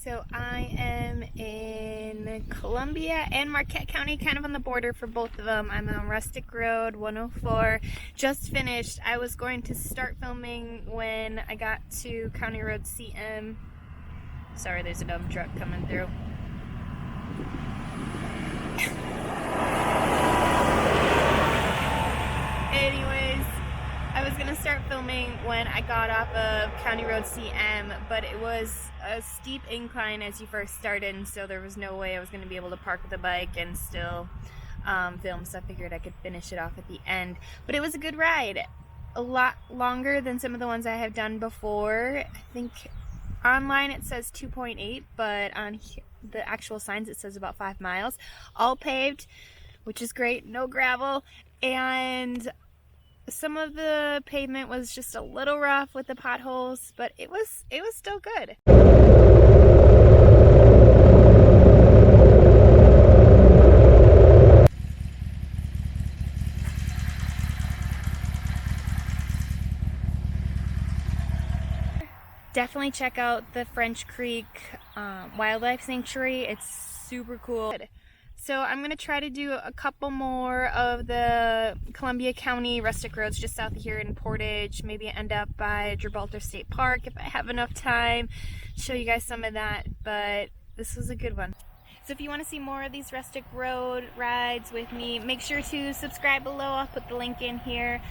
So I am in Columbia and Marquette County, kind of on the border for both of them. I'm on Rustic Road, 104. Just finished. I was going to start filming when I got to County Road CM. Sorry, there's a dump truck coming through. Anyways, I was gonna start filming when I got off of County Road CM, but it was a steep incline as you first started, and so there was no way I was gonna be able to park the bike and still film, so I figured I could finish it off at the end. But it was a good ride. A lot longer than some of the ones I have done before. I think online it says 2.8, but on the actual signs it says about 5 miles. All paved, which is great, no gravel, and some of the pavement was just a little rough with the potholes, but it was still good. Definitely check out the French Creek Wildlife Sanctuary. It's super cool. So I'm going to try to do a couple more of the Columbia County Rustic Roads just south of here in Portage. Maybe end up by Gibraltar State Park if I have enough time. Show you guys some of that, but this was a good one. So if you want to see more of these Rustic Road rides with me, make sure to subscribe below. I'll put the link in here.